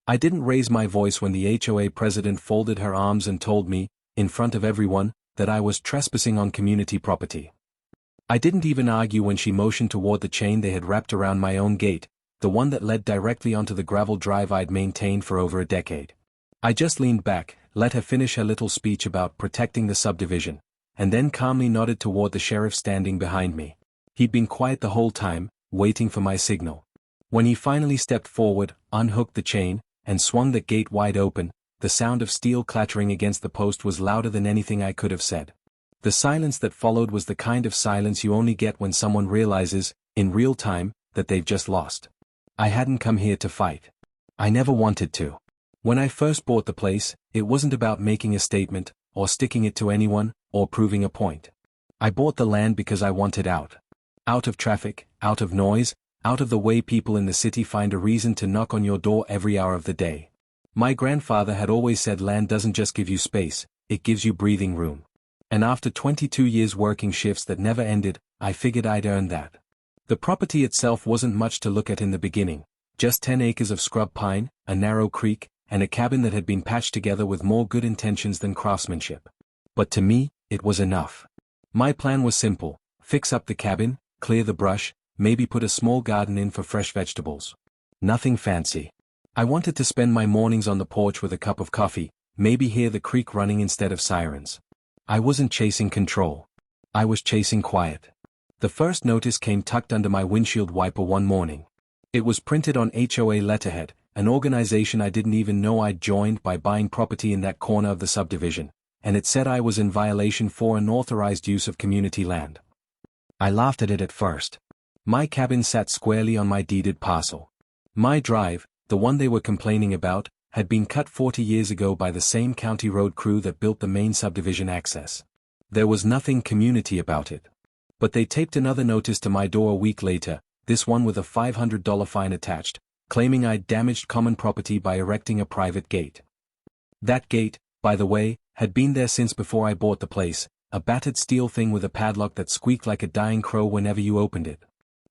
I didn't raise my voice when the HOA president folded her arms and told me, in front of everyone, that I was trespassing on community property. I didn't even argue when she motioned toward the chain they had wrapped around my own gate, the one that led directly onto the gravel drive I'd maintained for over a decade. I just leaned back, let her finish her little speech about protecting the subdivision, and then calmly nodded toward the sheriff standing behind me. He'd been quiet the whole time, waiting for my signal. When he finally stepped forward, unhooked the chain, and swung the gate wide open, the sound of steel clattering against the post was louder than anything I could have said. The silence that followed was the kind of silence you only get when someone realizes, in real time, that they've just lost. I hadn't come here to fight. I never wanted to. When I first bought the place, it wasn't about making a statement, or sticking it to anyone, or proving a point. I bought the land because I wanted out. Out of traffic, out of noise, out of the way people in the city find a reason to knock on your door every hour of the day. My grandfather had always said land doesn't just give you space, it gives you breathing room. And after 22 years working shifts that never ended, I figured I'd earned that. The property itself wasn't much to look at in the beginning, just 10 acres of scrub pine, a narrow creek, and a cabin that had been patched together with more good intentions than craftsmanship. But to me, it was enough. My plan was simple: fix up the cabin, clear the brush, maybe put a small garden in for fresh vegetables. Nothing fancy. I wanted to spend my mornings on the porch with a cup of coffee, maybe hear the creek running instead of sirens. I wasn't chasing control. I was chasing quiet. The first notice came tucked under my windshield wiper one morning. It was printed on HOA letterhead, an organization I didn't even know I'd joined by buying property in that corner of the subdivision, and it said I was in violation for unauthorized use of community land. I laughed at it at first. My cabin sat squarely on my deeded parcel. My drive, the one they were complaining about, had been cut 40 years ago by the same county road crew that built the main subdivision access. There was nothing community about it. But they taped another notice to my door a week later, this one with a $500 fine attached, claiming I'd damaged common property by erecting a private gate. That gate, by the way, had been there since before I bought the place, a battered steel thing with a padlock that squeaked like a dying crow whenever you opened it.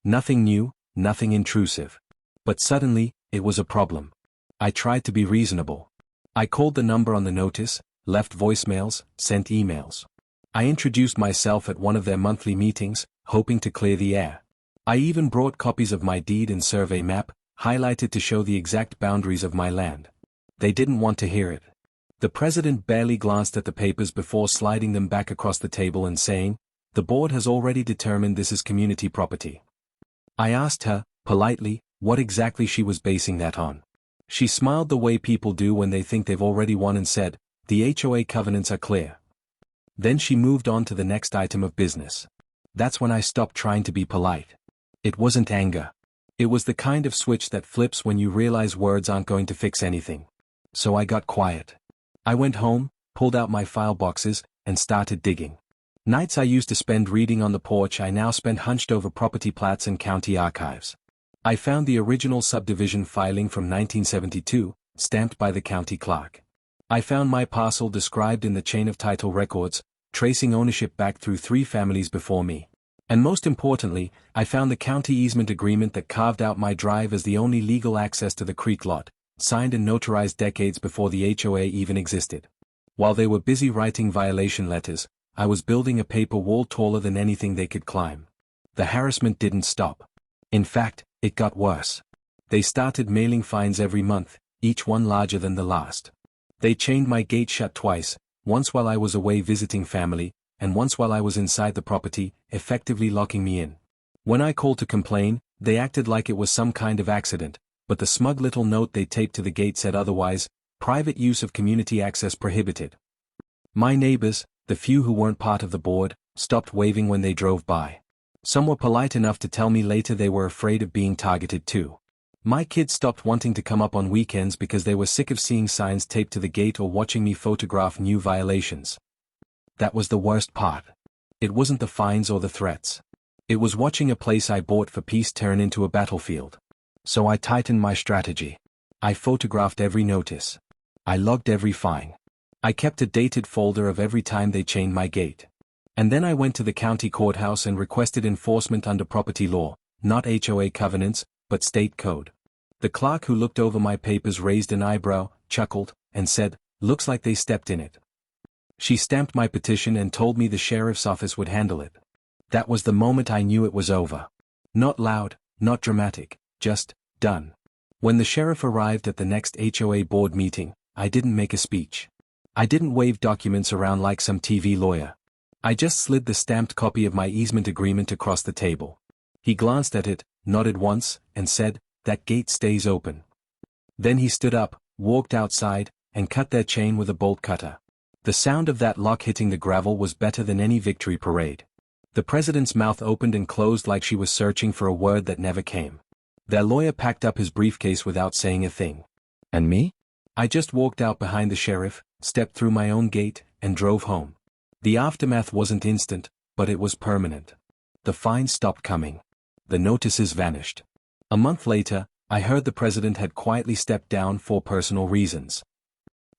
Nothing new, nothing intrusive. But suddenly, it was a problem. I tried to be reasonable. I called the number on the notice, left voicemails, sent emails. I introduced myself at one of their monthly meetings, hoping to clear the air. I even brought copies of my deed and survey map, highlighted to show the exact boundaries of my land. They didn't want to hear it. The president barely glanced at the papers before sliding them back across the table and saying, "The board has already determined this is community property." I asked her, politely, what exactly she was basing that on. She smiled the way people do when they think they've already won and said, "The HOA covenants are clear." Then she moved on to the next item of business. That's when I stopped trying to be polite. It wasn't anger. It was the kind of switch that flips when you realize words aren't going to fix anything. So I got quiet. I went home, pulled out my file boxes, and started digging. Nights I used to spend reading on the porch I now spent hunched over property plats and county archives. I found the original subdivision filing from 1972, stamped by the county clerk. I found my parcel described in the chain of title records, tracing ownership back through 3 families before me. And most importantly, I found the county easement agreement that carved out my drive as the only legal access to the creek lot, signed and notarized decades before the HOA even existed. While they were busy writing violation letters, I was building a paper wall taller than anything they could climb. The harassment didn't stop. In fact, it got worse. They started mailing fines every month, each one larger than the last. They chained my gate shut twice, once while I was away visiting family, and once while I was inside the property, effectively locking me in. When I called to complain, they acted like it was some kind of accident, but the smug little note they taped to the gate said otherwise: private use of community access prohibited. My neighbors, the few who weren't part of the board, stopped waving when they drove by. Some were polite enough to tell me later they were afraid of being targeted too. My kids stopped wanting to come up on weekends because they were sick of seeing signs taped to the gate or watching me photograph new violations. That was the worst part. It wasn't the fines or the threats. It was watching a place I bought for peace turn into a battlefield. So I tightened my strategy. I photographed every notice. I logged every fine. I kept a dated folder of every time they chained my gate. And then I went to the county courthouse and requested enforcement under property law, not HOA covenants, but state code. The clerk who looked over my papers raised an eyebrow, chuckled, and said, "Looks like they stepped in it." She stamped my petition and told me the sheriff's office would handle it. That was the moment I knew it was over. Not loud, not dramatic, just, done. When the sheriff arrived at the next HOA board meeting, I didn't make a speech. I didn't wave documents around like some TV lawyer. I just slid the stamped copy of my easement agreement across the table. He glanced at it, nodded once, and said, "That gate stays open." Then he stood up, walked outside, and cut their chain with a bolt cutter. The sound of that lock hitting the gravel was better than any victory parade. The president's mouth opened and closed like she was searching for a word that never came. Their lawyer packed up his briefcase without saying a thing. And me? I just walked out behind the sheriff, stepped through my own gate, and drove home. The aftermath wasn't instant, but it was permanent. The fines stopped coming. The notices vanished. A month later, I heard the president had quietly stepped down for personal reasons.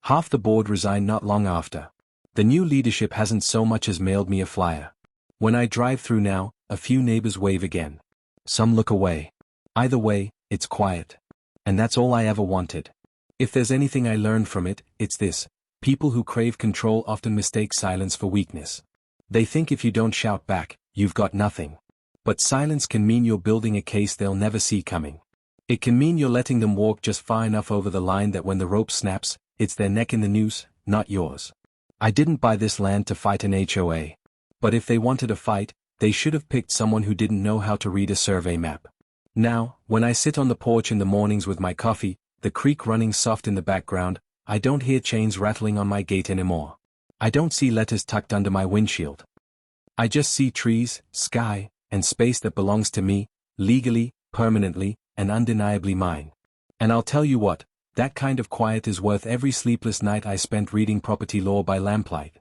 Half the board resigned not long after. The new leadership hasn't so much as mailed me a flyer. When I drive through now, a few neighbors wave again. Some look away. Either way, it's quiet. And that's all I ever wanted. If there's anything I learned from it, it's this: people who crave control often mistake silence for weakness. They think if you don't shout back, you've got nothing. But silence can mean you're building a case they'll never see coming. It can mean you're letting them walk just far enough over the line that when the rope snaps, it's their neck in the noose, not yours. I didn't buy this land to fight an HOA. But if they wanted a fight, they should have picked someone who didn't know how to read a survey map. Now, when I sit on the porch in the mornings with my coffee, the creek running soft in the background, I don't hear chains rattling on my gate anymore. I don't see letters tucked under my windshield. I just see trees, sky, and space that belongs to me, legally, permanently, and undeniably mine. And I'll tell you what, that kind of quiet is worth every sleepless night I spent reading property law by lamplight.